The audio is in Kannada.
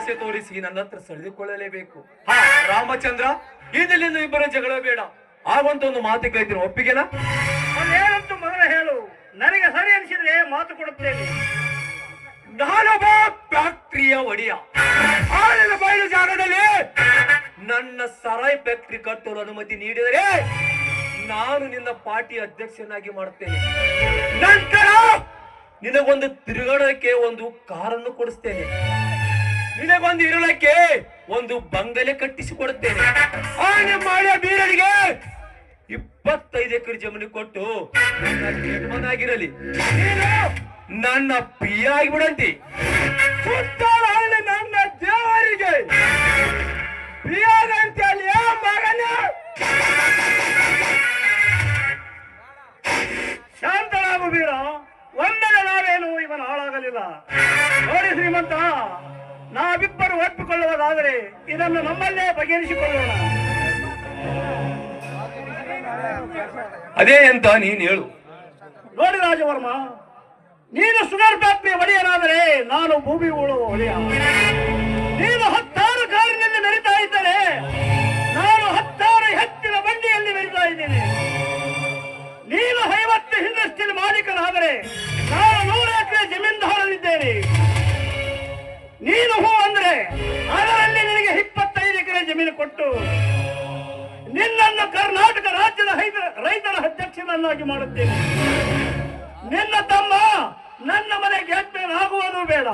ಆಸೆ ತೋರಿಸಿ ನನ್ನ ಹತ್ರ ಸೆಳೆದುಕೊಳ್ಳಲೇಬೇಕು. ಹಾ ರಾಮಚಂದ್ರ, ಇದರಿಂದ ಇಬ್ಬರ ಜಗಳ ಬೇಡ. ಆಗೊಂತ ಒಂದು ಮಾತು ಕೇಳ್ತೀನಿ, ಒಪ್ಪಿಗೆನಾ? ಅದೇನಂತೂ ಮೊದಲ ಹೇಳು, ನನಗೆ ಸರಿ ಅನಿಸಿದ್ರೆ ಮಾತು ಕೊಡುತ್ತೇನೆ. ನಾನೊಬ್ಬ ಫ್ಯಾಕ್ಟರಿಯ ಒಡೆಯ. ಆಳಿನ ಬಯಲು ಜಾಗದಲ್ಲಿ ನನ್ನ ಸರಾಯಿ ಫ್ಯಾಕ್ಟರಿ ಕಟ್ಟಲು ಅನುಮತಿ ನೀಡಿದರೆ ನಾನು ನಿನ್ನ ಪಾರ್ಟಿ ಅಧ್ಯಕ್ಷನಾಗಿ ಮಾಡುತ್ತೇನೆ. ನಂತರ ನಿನಗೊಂದು ತಿರುಗಾಡಕ್ಕೆ ಒಂದು ಕಾರನ್ನು ಕೊಡಿಸ್ತೇನೆ. ನಿನಗೊಂದು ಇರಲಕ್ಕೆ ಒಂದು ಬಂಗಲೆ ಕಟ್ಟಿಸಿಕೊಡುತ್ತೇನೆ. ಆ ನಿಮ್ಮ ಹಳೆಯ ಬೀರರಿಗೆ 25 ಎಕರೆ ಜಮೀನು ಕೊಟ್ಟು ನನ್ನ ಯಜಮಾನಾಗಿರಲಿ. ನೀನು ನನ್ನ ಪ್ರಿಯ ಆಗಿಬಿಡಂತಿ. ಸುತ್ತಲ ಹಳ್ಳಿ ನನ್ನ ದೇವರಿಗೆ ಪ್ರಿಯಾದಂತೆ ಅಲ್ಲಿ ಮಗನ. ಶಾಂತರಾಗು ಬೀರ, ಒಮ್ಮೆಲೆ ನಾವೇನು ಇವನು ಹಾಳಾಗಲಿಲ್ಲ. ನೋಡಿ ಶ್ರೀಮಂತ, ನಾವಿಬ್ಬರು ಒಪ್ಪಿಕೊಳ್ಳುವುದಾದರೆ ಇದನ್ನು ನಮ್ಮಲ್ಲೇ ಬಗೆಹರಿಸಿಕೊಳ್ಳೋಣ. ಅದೇ ಅಂತ ನೀನ್ ಹೇಳು. ನೋಡಿ ರಾಜವರ್ಮ, ನೀನು ಶುಗರ್ ಫ್ಯಾಕ್ಟರಿ ಒಡೆಯನಾದರೆ ನಾನು ಭೂಮಿ ಉಳುವ ಒಡೆಯ. ನೀನು 10 ಕಾರಿನಲ್ಲಿ ಮೆರಿತಾ ಇದ್ದರೆ ನಾನು 10 ಹೆಚ್ಚಿನ ಬಂಡಿಯಲ್ಲಿ ಮೆರಿತಾ ಇದ್ದೇನೆ. ನೀನು 50 ಇಂಡಸ್ಟ್ರಿಯಲ್ ಮಾಲೀಕನಾದರೆ ನಾನು 100 ಎಕರೆ ಜಮೀನ್ದಾರನಿದ್ದೇನೆ. ನೀನು ಹೂ ಅಂದ್ರೆ ಅದರಲ್ಲಿ ನಿನಗೆ 25 ಎಕರೆ ಜಮೀನು ಕೊಟ್ಟು ನಿನ್ನನ್ನು ಕರ್ನಾಟಕ ರಾಜ್ಯದ ರೈತರ ಅಧ್ಯಕ್ಷನನ್ನಾಗಿ ಮಾಡುತ್ತೇನೆ. ನಿನ್ನ ತಮ್ಮ ನನ್ನ ಮನೆಗೆ ಯಜ್ಞನಾಗುವುದು ಬೇಡ.